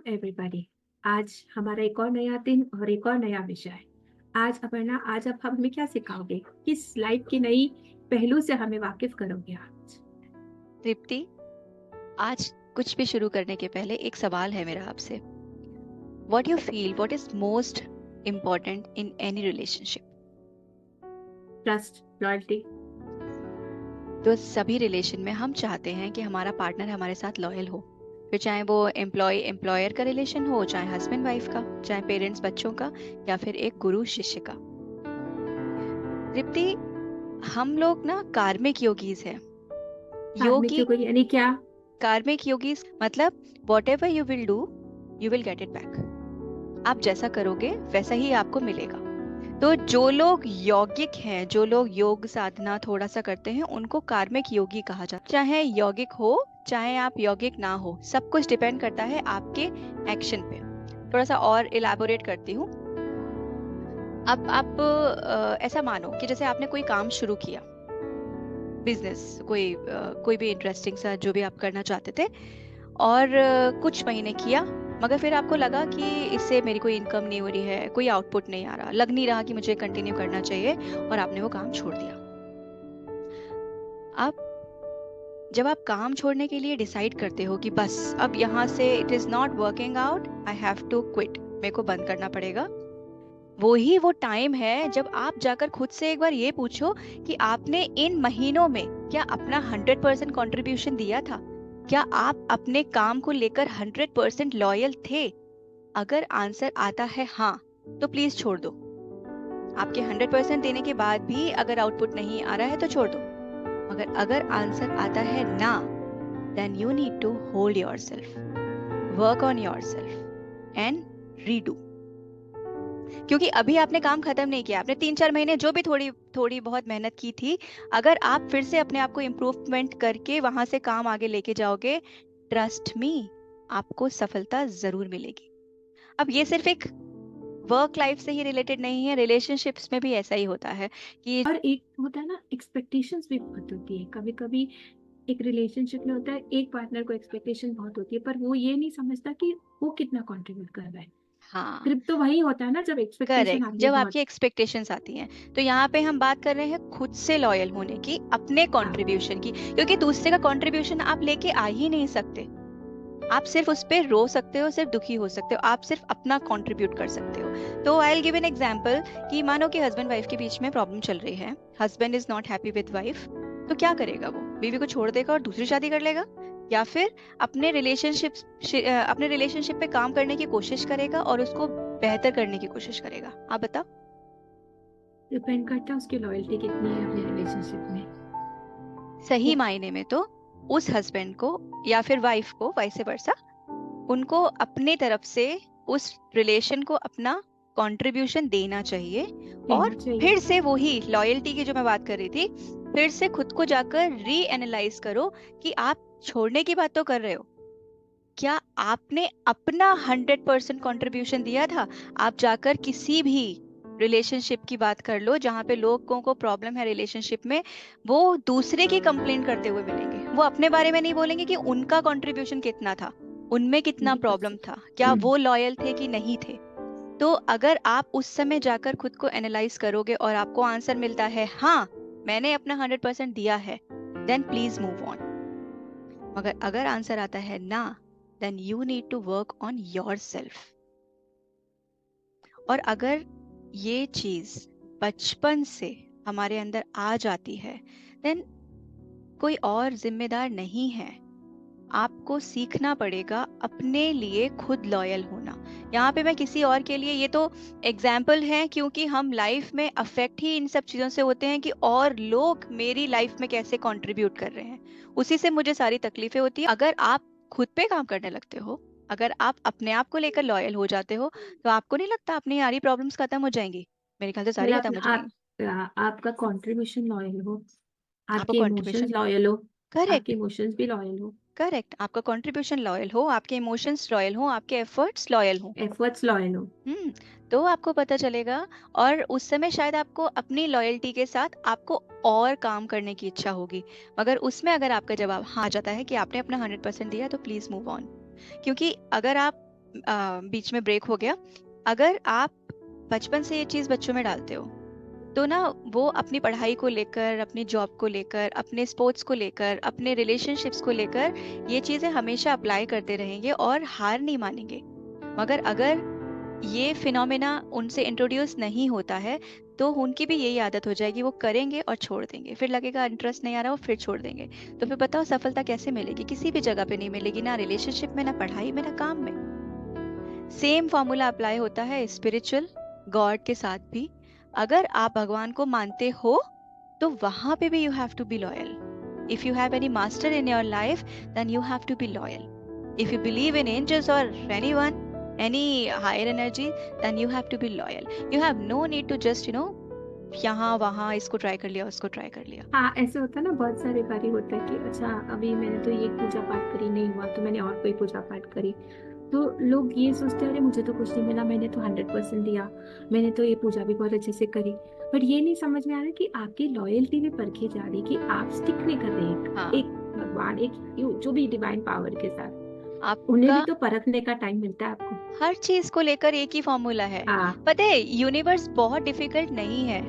Everybody. आज हमारा एक और नया दिन और एक और नया विषय। आज अपर्णा, आज आप हमें क्या सिखाओगे? किस लाइफ की नई पहलू से हमें वाकिफ करोगे आज? तृप्ति, आज कुछ भी शुरू करने के पहले एक सवाल है मेरा आपसे। What you feel, what is most important in any relationship? Trust, loyalty. तो सभी रिलेशन में हम चाहते हैं कि हमारा पार्टनर हमारे साथ लॉयल हो, फिर चाहे वो एम्प्लॉय एम्प्लॉयर का रिलेशन हो, चाहे हस्बैंड वाइफ का, चाहे पेरेंट्स बच्चों का, या फिर एक गुरु शिष्य का। तृप्ति, हम लोग ना कार्मिक योगीज हैं। कार्मिक योगी, क्यों कोई यानी क्या? कार्मिक योगीज मतलब what ever you will do, you will get it back. आप जैसा करोगे वैसा ही आपको मिलेगा। तो जो लोग यौगिक हैं, जो लोग योग साधना थोड़ा सा करते हैं, उनको कार्मिक योगी कहा जाता है। चाहे यौगिक हो, चाहे आप यौगिक ना हो, सब कुछ डिपेंड करता है आपके एक्शन पे। थोड़ा सा और इलाबोरेट करती हूँ। अब आप ऐसा मानो कि जैसे आपने कोई काम शुरू किया, बिजनेस, कोई भी इंटरेस्टिंग सा जो भी आप करना चाहते थे, और कुछ महीने किया, मगर फिर आपको लगा कि इससे मेरी कोई इनकम नहीं हो रही है, कोई आउटपुट नहीं आ रहा, लग नहीं रहा कि मुझे कंटिन्यू करना चाहिए, और आपने वो काम छोड़ दिया। अब जब आप काम छोड़ने के लिए डिसाइड करते हो कि बस अब यहाँ से it is not working out, I have to quit, मेरे को बंद करना पड़ेगा, वो टाइम है जब आप जाकर खुद से एक बार ये पूछो कि आपने इन महीनों में क्या अपना 100% कॉन्ट्रीब्यूशन दिया था? क्या आप अपने काम को लेकर 100% लॉयल थे? अगर आंसर आता है हाँ, तो प्लीज छोड़ दो। आपके 100% देने के बाद भी अगर आउटपुट नहीं आ रहा है तो छोड़ दो। मगर अगर आंसर आता है ना, then you need to hold yourself, work on yourself and redo. क्योंकि अभी आपने काम खत्म नहीं किया, आपने 3-4 महीने जो भी थोड़ी थोड़ी बहुत मेहनत की थी, अगर आप फिर से अपने आप को इम्प्रूवमेंट करके वहां से काम आगे लेके जाओगे, ट्रस्ट मी, आपको सफलता जरूर मिलेगी। अब ये सिर्फ एक वर्क लाइफ से ही रिलेटेड नहीं है, रिलेशनशिप्स में भी ऐसा ही होता है कि और एक होता है ना, एक्सपेक्टेशंस भी बहुत होती है कभी कभी। एक रिलेशनशिप में होता है, एक पार्टनर को एक्सपेक्टेशन बहुत होती है, पर वो ये नहीं समझता कि वो कितना कंट्रीब्यूट कर रहा है। हाँ, ट्रिप तो वही होता है ना, जब एक्सपेक्टेशन करेक्ट, आती है जब बहुत। आपकी एक्सपेक्टेशंस आती हैं। तो यहाँ पे हम बात कर रहे हैं खुद से लॉयल होने की, अपने हाँ, कंट्रीब्यूशन की, क्योंकि दूसरे का कंट्रीब्यूशन आप लेके आ ही नहीं सकते। आप सिर्फ उस पे रो सकते हो, सिर्फ दुखी हो सकते हो, आप सिर्फ अपना कंट्रीब्यूट कर सकते हो। तो I will give an example कि मानो कि हस्बैंड वाइफ के बीच में प्रॉब्लम चल रही है, husband is not happy with wife, तो क्या करेगा? वो बीवी को छोड़ देगा और दूसरी शादी कर लेगा, या फिर अपने रिलेशनशिप पे काम करने की कोशिश करेगा और उसको बेहतर करने की कोशिश करेगा? आप बताओ। डिपेंड करता है उसकी लॉयल्टी कितनी है अपने रिलेशनशिप में। सही वो मायने में तो उस हस्बैंड को या फिर वाइफ को, वाइस वर्सा, उनको अपने तरफ से उस रिलेशन को अपना कंट्रीब्यूशन देना चाहिए। और देना चाहिए। फिर से वही लॉयल्टी की जो मैं बात कर रही थी, फिर से खुद को जाकर री एनालाइज करो कि आप छोड़ने की बात तो कर रहे हो, क्या आपने अपना 100% कंट्रीब्यूशन दिया था? आप जाकर किसी भी रिलेशनशिप की बात कर लो जहां पे लोगों को प्रॉब्लम है रिलेशनशिप में, वो दूसरे की कंप्लेन करते हुए मिलेंगे। वो अपने बारे में नहीं बोलेंगे कि उनका कंट्रीब्यूशन कितना था, उनमें कितना उनकी प्रॉब्लम कोशिश। था, क्या वो लॉयल थे कि नहीं थे। तो अगर आप उस समय जाकर खुद को एनालाइज करोगे और आपको आंसर मिलता है हाँ, मैंने अपना 100% दिया है, देन प्लीज मूव ऑन। मगर अगर आंसर आता है ना, then you need to work on your self. और अगर ये चीज बचपन से हमारे अंदर आ जाती है, देन कोई और जिम्मेदार नहीं है। आपको सीखना पड़ेगा अपने लिए खुद लॉयल होना। यहाँ पे मैं किसी और के लिए, ये तो एग्जाम्पल है, क्योंकि हम लाइफ में अफेक्ट ही इन सब चीजों से होते हैं कि और लोग मेरी लाइफ में कैसे कंट्रीब्यूट कर रहे हैं, उसी से मुझे सारी तकलीफें होती है। अगर आप खुद पे काम करने लगते हो, अगर आप अपने आप को लेकर लॉयल हो जाते हो, तो आपको नहीं लगता अपनी सारी प्रॉब्लम्स खत्म हो जाएंगी? मेरे ख्याल से सारी मतलब खत्म हो जाएंगी। आपका कंट्रीब्यूशन लॉयल हो, आपका आपके इमोशंस कंट्रीब्यूशन, लॉयल हो, आपके करेक्ट, इमोशंस भी लॉयल हो, करेक्ट, आपका कंट्रीब्यूशन लॉयल हो, आपके इमोशंस लॉयल हो, आपके एफर्ट्स लॉयल हो। एफर्ट्स लॉयल हो। हम्म, तो आपको पता चलेगा। और उस समय शायद आपको अपनी लॉयल्टी के साथ आपको और काम करने की इच्छा होगी। मगर उसमें अगर आपका जवाब हाँ आ जाता है कि आपने अपना 100% दिया, तो प्लीज मूव ऑन। क्योंकि अगर आप बीच में ब्रेक हो गया, अगर आप बचपन से ये चीज बच्चों में डालते हो तो ना वो अपनी पढ़ाई को लेकर, अपनी जॉब को लेकर, अपने स्पोर्ट्स को लेकर, अपने रिलेशनशिप्स को लेकर ये चीजें हमेशा अप्लाई करते रहेंगे और हार नहीं मानेंगे। मगर अगर ये फिनोमेना उनसे इंट्रोड्यूस नहीं होता है तो उनकी भी यही आदत हो जाएगी, वो करेंगे और छोड़ देंगे, फिर लगेगा इंटरेस्ट नहीं आ रहा, वो फिर छोड़ देंगे। तो फिर बताओ सफलता कैसे मिलेगी? किसी भी जगह पे नहीं मिलेगी, ना रिलेशनशिप में, ना पढ़ाई में, ना काम में। सेम फॉर्मूला अप्लाई होता है स्पिरिचुअल गॉड के साथ भी। अगर आप भगवान को मानते हो तो वहां पे भी you have to be loyal. If you have any master in your life then you have to be loyal. If you believe in angels और anyone, any higher energy, then you have to be loyal. You have no need to just यहाँ वहाँ इसको try कर लिया, उसको try कर लिया। हाँ, ऐसे होता है ना, बहुत सारी बारी होता है कि अच्छा अभी मैंने तो ये पूजा पाठ करी, नहीं हुआ तो मैंने और कोई पूजा पाठ करी, तो लोग ये सोचते हैं अरे मुझे तो कुछ नहीं मिला, मैंने तो 100% दिया, मैंने तो ये पूजा भी बहुत अच्छे से करी। पर ये नहीं समझ में आ रहा कि आपकी लॉयल्टी भी परखी जा रही, कि आप स्टिक नहीं कर रहे हाँ। एक भगवान, जो भी डिवाइन पावर के साथ, उन्हें आपका भी तो परखने का टाइम मिलता है आपको। हर चीज को लेकर एक ही फॉर्मूला है। हाँ, पता है यूनिवर्स बहुत डिफिकल्ट नहीं है,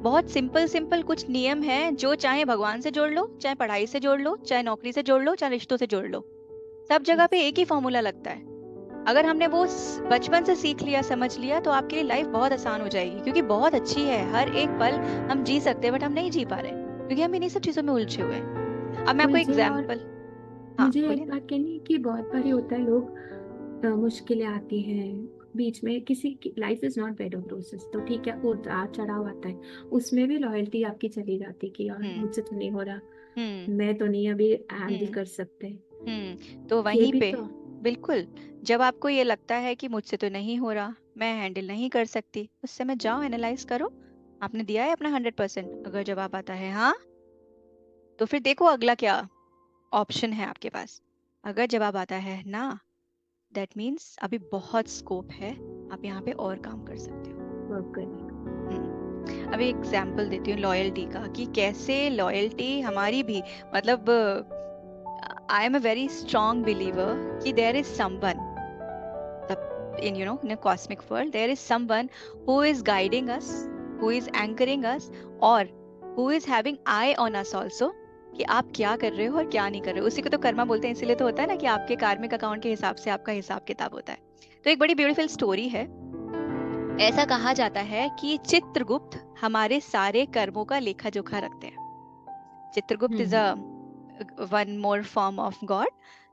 बहुत सिंपल सिंपल कुछ नियम है जो चाहे भगवान से जोड़ लो, चाहे पढ़ाई से जोड़ लो, चाहे नौकरी से जोड़ लो, चाहे रिश्तों से जोड़ लो, सब जगह पे एक ही फॉर्मूला लगता है। अगर हमने वो बचपन से सीख लिया, समझ लिया, तो आपके लिए लाइफ बहुत आसान हो जाएगी, क्योंकि बहुत अच्छी है, हर एक पल हम जी सकते हैं, बट हम नहीं जी पा रहे क्योंकि हम इन्हीं सब चीजों में उलझे हुए हैं। अब मैं आपको मुझे और एग्जाम्पल, हाँ मुझे बोलिए एक ना। बात कहनी है कि बहुत बारी होता है, लोग मुश्किलें आती हैं बीच में, किसी की life is not bed of roses, तो ठीक है उतार चढ़ाव आता है, उसमें भी लॉयल्टी आपकी चली जाती कि यार हम्म मुझसे तो नहीं हो रहा, हम्म मैं तो नहीं अभी हैंडल हम्म कर सकते। तो ये वहीं भी पे तो। बिल्कुल, जब आपको ये लगता है कि मुझसे तो नहीं हो रहा, मैं हैंडल नहीं कर सकती, उस समय जाओ एनालाइज करो, आपने दिया है अपना 100%। अगर जवाब आता है हाँ, तो फिर देखो अगला क्या ऑप्शन है आपके पास। अगर जवाब आता है ना, दैट मीन्स अभी बहुत स्कोप है, आप यहाँ पे और काम कर सकते हो। वर्क करने अभी एग्जाम्पल देती हूँ लॉयल्टी का, कि कैसे लॉयल्टी हमारी भी, मतलब I am a very strong believer कि there is someone in a cosmic world, there is someone who is guiding us, who is anchoring us, और who is having eye on us also, कि आप क्या कर रहे हो और क्या नहीं कर रहे हो। उसी को तो कर्मा बोलते हैं, इसीलिए तो होता है ना कि आपके कार्मिक अकाउंट के हिसाब से आपका हिसाब किताब होता है। तो एक बड़ी ब्यूटीफुल स्टोरी है। ऐसा कहा जाता है कि चित्रगुप्त हमारे सारे कर्मों का लेखा जोखा रखते हैं। Chitragupta is a one more form of God,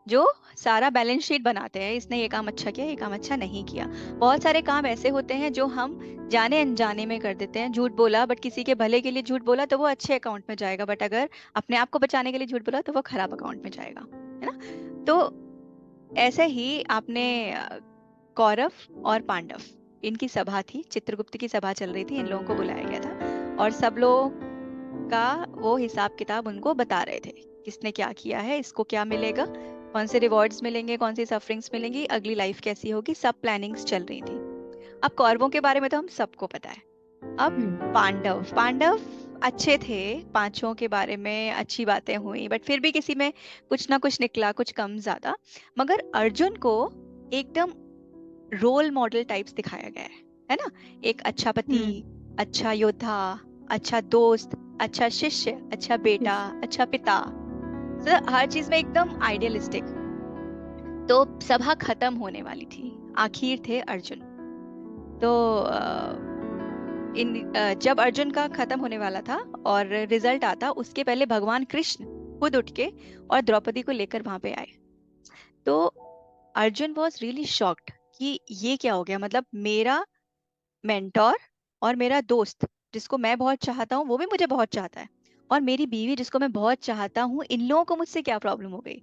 जो सारा बैलेंस शीट बनाते हैं, इसने ये काम अच्छा किया, ये काम अच्छा नहीं किया। बहुत सारे काम ऐसे होते हैं जो हम जाने अनजाने में कर देते हैं। झूठ बोला, बट किसी के भले के लिए झूठ बोला तो वो अच्छे अकाउंट में जाएगा, बट अगर अपने आप को बचाने के लिए झूठ बोला तो वो खराब अकाउंट में जाएगा, है ना। तो ऐसे ही आपने कौरव और पांडव, इनकी सभा थी, चित्रगुप्त की सभा चल रही थी, इन लोगों को बुलाया गया था और सब लोग का वो हिसाब किताब उनको बता रहे थे, किसने क्या किया है, इसको क्या मिलेगा, कौन से रिवॉर्ड्स मिलेंगे, कौन सी सफरिंग्स मिलेंगी, अगली लाइफ कैसी होगी, सब प्लानिंग्स चल रही थी। अब कौरवों के बारे में तो हम सबको पता है। अब पांडव पांडव अच्छे थे, पांचों के बारे में अच्छी बातें हुई, बट फिर भी किसी में कुछ ना कुछ निकला, कुछ कम ज्यादा। मगर अर्जुन को एकदम रोल मॉडल टाइप्स दिखाया गया है ना। एक अच्छा पति, अच्छा योद्धा, अच्छा दोस्त, अच्छा शिष्य, अच्छा बेटा, अच्छा पिता, हर चीज में एकदम आइडियलिस्टिक। तो सभा खत्म होने वाली थी, आखिर थे अर्जुन। तो जब अर्जुन का खत्म होने वाला था और रिजल्ट आता, उसके पहले भगवान कृष्ण खुद उठ के और द्रौपदी को लेकर वहां पे आए। तो अर्जुन वॉज रियली शॉक्ड कि ये क्या हो गया, मतलब मेरा मेंटोर और मेरा दोस्त जिसको मैं बहुत चाहता हूँ वो भी मुझे बहुत चाहता है, और मेरी बीवी जिसको मैं बहुत चाहता हूँ, इन लोगों को मुझसे क्या प्रॉब्लम हो गई।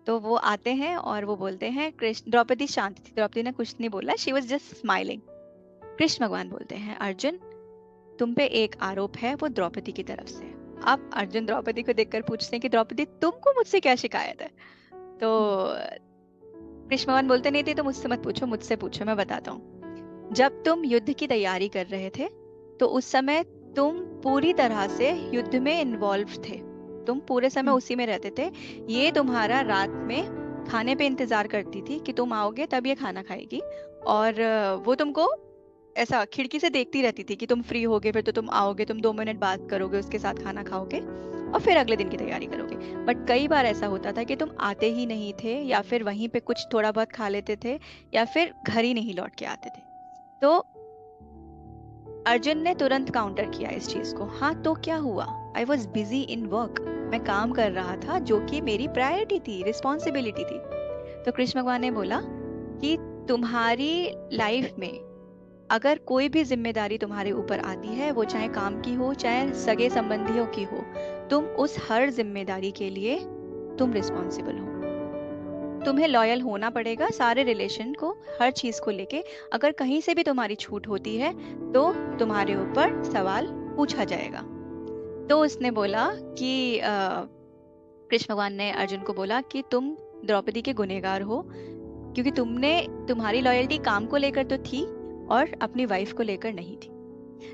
तो वो आते हैं और वो बोलते हैं, कृष्ण, द्रौपदी शांत थी, द्रौपदी ने कुछ नहीं बोला, she was just smiling. Krishna भगवान बोलते हैं, अर्जुन तुम पे एक आरोप है, वो द्रौपदी की तरफ से। अब अर्जुन द्रौपदी को देखकर पूछते हैं कि द्रौपदी तुमको मुझसे क्या शिकायत है। तो कृष्ण भगवान बोलते, नहीं थी तो मुझसे मत पूछो, मुझसे पूछो, मैं बताता हूँ। जब तुम युद्ध की तैयारी कर रहे थे तो उस समय तुम पूरी तरह से युद्ध में इन्वॉल्व थे, तुम पूरे समय उसी में रहते थे। ये तुम्हारा रात में खाने पे इंतजार करती थी कि तुम आओगे तब ये खाना खाएगी, और वो तुमको ऐसा खिड़की से देखती रहती थी कि तुम फ्री होगे फिर तो तुम आओगे, तुम 2 मिनट बात करोगे उसके साथ, खाना खाओगे और फिर अगले दिन की तैयारी करोगे। बट कई बार ऐसा होता था कि तुम आते ही नहीं थे, या फिर वहीं पे कुछ थोड़ा बहुत खा लेते थे, या फिर घर ही नहीं लौट के आते थे। तो अर्जुन ने तुरंत काउंटर किया इस चीज को, हाँ तो क्या हुआ, I was busy in work, मैं काम कर रहा था जो कि मेरी प्रायोरिटी थी, रिस्पॉन्सिबिलिटी थी। तो कृष्ण भगवान ने बोला कि तुम्हारी लाइफ में अगर कोई भी जिम्मेदारी तुम्हारे ऊपर आती है, वो चाहे काम की हो चाहे सगे संबंधियों की हो, तुम उस हर जिम्मेदारी के लिए तुम रिस्पॉन्सिबल हो। तुम्हें लॉयल होना पड़ेगा सारे रिलेशन को, हर चीज को लेके। अगर कहीं से भी तुम्हारी छूट होती है तो तुम्हारे ऊपर सवाल पूछा जाएगा। तो उसने बोला कि कृष्ण भगवान ने अर्जुन को बोला कि तुम द्रौपदी के गुनहगार हो, क्योंकि तुम्हारी लॉयल्टी काम को लेकर तो थी और अपनी वाइफ को लेकर नहीं थी।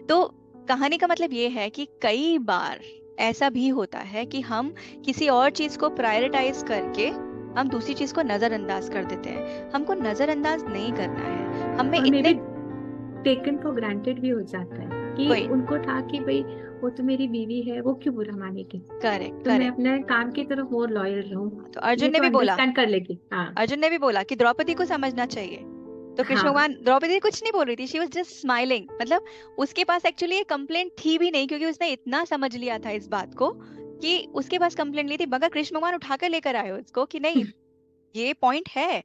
तो कहानी का मतलब ये है कि कई बार ऐसा भी होता है कि हम किसी और चीज को प्रायोरिटाइज करके हम दूसरी चीज को नजरअंदाज कर देते हैं। हमको नजरअंदाज नहीं करना है, हमें और मे इतने बी टेकन फॉर ग्रांटेड भी हो जाता है कि कोई उनको था कि भाई वो तो मेरी बीवी है, वो क्यों बुरा मानेगी, करेक्ट तो मैं करेक्ट। अपने काम की तरफ और लॉयल रहूं, तो ये अर्जुन ने तो भी बोला, अंडरस्टैंड कर लेगी। हाँ अर्जुन ने भी बोला कि द्रौपदी को समझना चाहिए। तो कृष्ण हाँ। भगवान, द्रौपदी कुछ नहीं बोल रही थी, शी वाज जस्ट स्माइलिंग, मतलब उसके पास एक्चुअली ये कंप्लेंट थी भी नहीं, क्योंकि उसने इतना समझ लिया था इस बात को कि उसके पास कंप्लेंट नहीं थी, मगर कृष्ण भगवान उठाकर लेकर आए उसको कि नहीं, ये पॉइंट है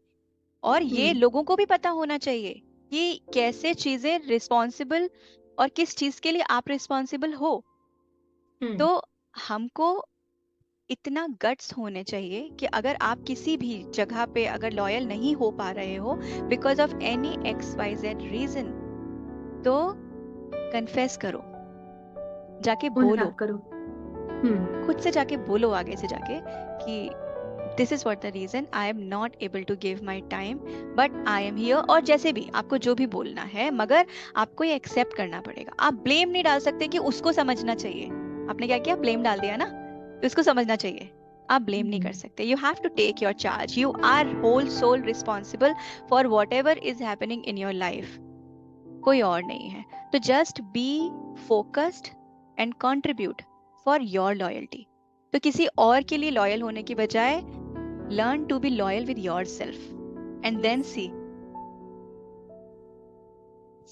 और ये हम्म लोगों को भी पता होना चाहिए कि कैसे चीजें रिस्पॉन्सिबल और किस चीज के लिए आप रिस्पॉन्सिबल हो। हम्म तो हमको इतना गट्स होने चाहिए कि अगर आप किसी भी जगह पे अगर लॉयल नहीं हो पा रहे हो because of any XYZ reason, तो कन्फेस करो, जाके ओन बोलो, अप करो। खुद से जाके बोलो आगे से जाके कि this is what the reason I am not able to give my time, but I am here. और जैसे भी आपको जो भी बोलना है, मगर आपको ये एक्सेप्ट करना पड़ेगा। आप ब्लेम नहीं डाल सकते कि उसको समझना चाहिए, आपने क्या किया, ब्लेम डाल दिया ना, तो उसको समझना चाहिए। आप ब्लेम नहीं कर सकते, you have to take your charge, you are whole sole responsible for whatever is happening in your life, कोई और नहीं है। तो just be focused and contribute for your loyalty. तो किसी और के लिए लॉयल होने की बजाय learn to be loyal with yourself and then see.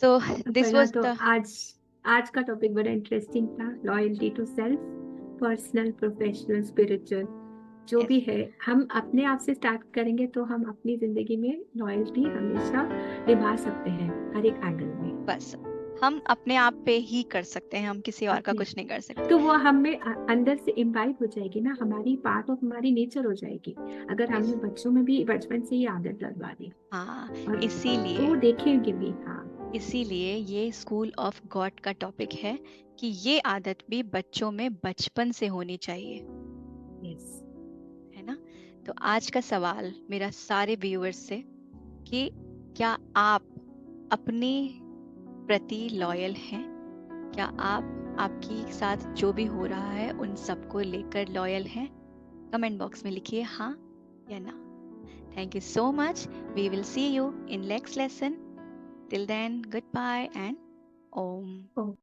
So this पहला was तो the आज आज का टॉपिक बड़ा इंटरेस्टिंग था, loyalty to self, personal, professional, spiritual, जो भी yes, है हम अपने आप से स्टार्ट करेंगे तो हम अपनी जिंदगी में लॉयल्टी हमेशा निभा सकते हैं हर एक एंगल में। बस हम अपने आप पे ही कर सकते हैं, हम किसी और का अपने कुछ नहीं कर सकते। तो वो हमें अंदर से इम्बाइब हो जाएगी ना, हमारी पार्ट ऑफ हमारी नेचर हो जाएगी, अगर हमने इस बच्चों में भी बचपन से ही आदत लगवा दी। हाँ, और तो इसीलिए वो देखेंगे भी। हाँ इसीलिए ये स्कूल ऑफ गॉड का टॉपिक है कि ये आदत भी बच्चों में बचपन से होनी चाहिए, यस। है ना। तो आज का सवाल मेरा सारे व्यूअर्स से कि क्या आप अपने प्रति लॉयल हैं? क्या आप आपके साथ जो भी हो रहा है उन सबको लेकर लॉयल हैं? कमेंट बॉक्स में लिखिए हाँ या ना। Thank you so much, we will see you in next lesson. Till then, goodbye and Om.